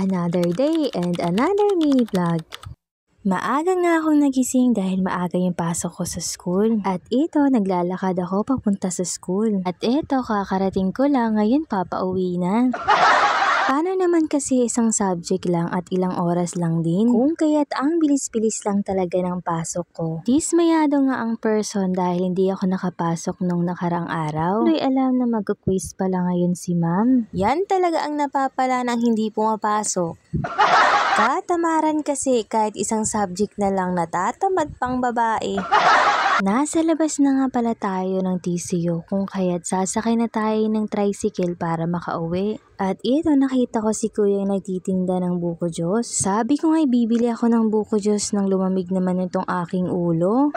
Another day and another mini vlog. Maaga nga akong nagising dahil maaga yung pasok ko sa school. At ito, naglalakad ako papunta sa school. At ito, kakarating ko lang, ngayon papauwi na. Paano naman kasi isang subject lang at ilang oras lang din? Kung kaya't ang bilis-bilis lang talaga ng pasok ko. Dismayado nga ang person dahil hindi ako nakapasok nung nakarang araw. Tuloy alam na mag-quiz pala ngayon si ma'am. Yan talaga ang napapala ng hindi pumapasok. Katamaran kasi kahit isang subject na lang natatamad pang babae. Nasa labas na nga pala tayo ng TCU kung kaya't sasakay na tayo ng tricycle para makauwi. At ito nakita ko si kuya yung nagtitinda ng buko juice. Sabi ko nga'y bibili ako ng buko juice nang lumamig naman itong aking ulo.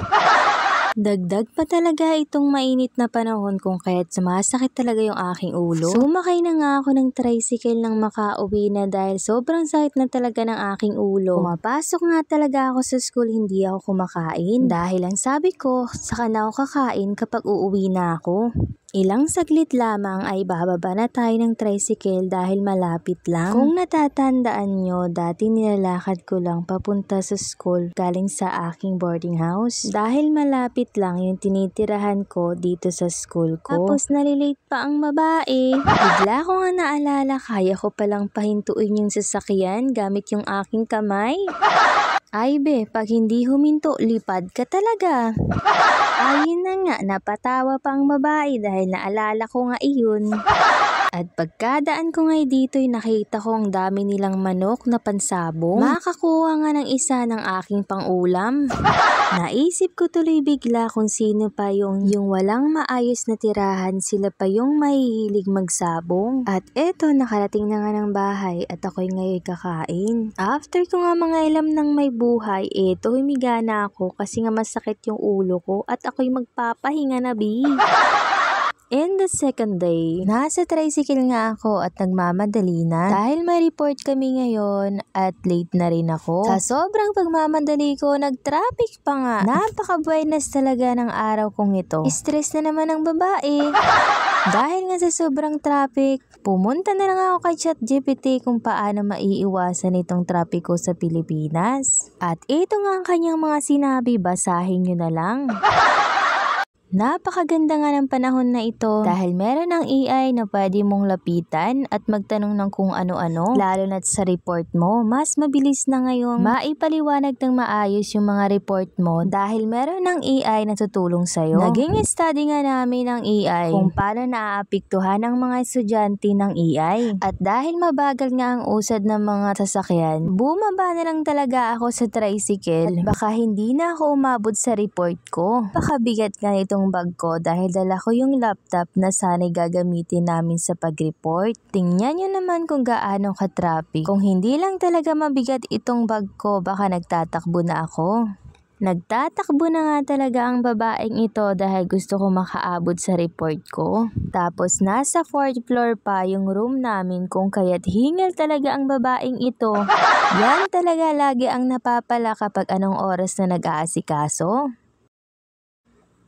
Dagdag pa talaga itong mainit na panahon kung kaya't sumasakit talaga yung aking ulo. Sumakay na nga ako ng tricycle nang makauwi na dahil sobrang sakit na talaga ng aking ulo. Pumapasok nga talaga ako sa school, hindi ako kumakain. Dahil ang sabi ko, saka na ako kakain kapag uuwi na ako. Ilang saglit lamang ay bababa na tayo ng tricycle dahil malapit lang. Kung natatandaan nyo, dati nilalakad ko lang papunta sa school galing sa aking boarding house. Dahil malapit lang yung tinitirahan ko dito sa school ko. Tapos nalilate pa ang babae. Bigla ko nga naalala, kaya ko palang pahintuin yung sasakyan gamit yung aking kamay. Ay be, pag hindi huminto, lipad ka talaga. Ayun na nga, napatawa pa ang babae dahil naalala ko nga iyon. At pagkadaan ko nga dito'y nakita ko ang dami nilang manok na pansabong. Makakuha nga ng isa ng aking pangulam. Naisip ko tuloy bigla kung sino pa yung walang maayos na tirahan, sila pa yung mahihilig magsabong. At eto, nakarating na nga ng bahay at ako'y ngayon kakain. After ko nga mga ilam ng may buhay, eto humiga na ako kasi nga masakit yung ulo ko at ako'y magpapahinga na bi. In the second day, nasa tricycle nga ako at nagmamadali na dahil may report kami ngayon at late na rin ako. Sa sobrang pagmamadali ko, nag-traffic pa nga. Napaka-buenas talaga ng araw kong ito. Stress na naman ang babae. Dahil nga sa sobrang traffic, pumunta na lang ako kay ChatGPT kung paano maiiwasan itong trapiko sa Pilipinas. At ito nga ang kanyang mga sinabi, basahin nyo na lang. Napakaganda nga ng panahon na ito dahil meron ng AI na pwede mong lapitan at magtanong ng kung ano-ano. Lalo na't sa report mo, mas mabilis na ngayong maipaliwanag ng maayos yung mga report mo dahil meron ng AI na tutulong sa'yo. Naging study nga namin ng AI kung paano naaapektuhan ang mga estudyante ng AI. At dahil mabagal nga ang usad ng mga sasakyan, bumaba na lang talaga ako sa tricycle. At baka hindi na ako umabot sa report ko. Baka bigat nga itong bag ko dahil dala ko yung laptop na sana'y gagamitin namin sa pag-report. Tingnan nyo naman kung gaano ka-traffic. Kung hindi lang talaga mabigat itong bag ko, baka nagtatakbo na ako. Nagtatakbo na nga talaga ang babaeng ito dahil gusto ko makaabot sa report ko. Tapos nasa 4th floor pa yung room namin kung kaya't hingal talaga ang babaeng ito. Yan talaga lagi ang napapala kapag anong oras na nag-aasikaso.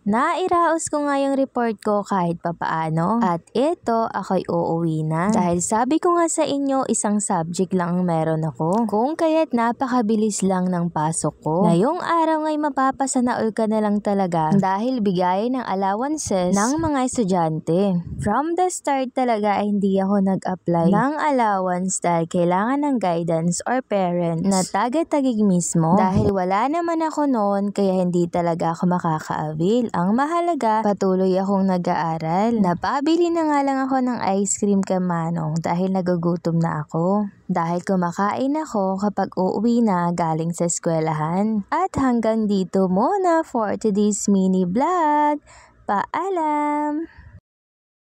Nairaos ko nga yung report ko kahit papaano. At ito, ako'y uuwi na. Dahil sabi ko nga sa inyo, isang subject lang ang meron ako. Kung kaya't napakabilis lang ng pasok ko. Ngayong araw nga'y mapapasanaol ka na lang talaga dahil bigayan ng allowances ng mga estudyante. From the start talaga ay hindi ako nag-apply ng allowance dahil kailangan ng guidance or parents na taga-tagig mismo. Dahil wala naman ako noon kaya hindi talaga ako makaka-avail. Ang mahalaga, patuloy akong nag-aaral. Napabili na nga lang ako ng ice cream kay Manong dahil nagugutom na ako. Dahil kumakain ako kapag uuwi na galing sa eskwelahan. At hanggang dito muna for today's mini vlog. Paalam!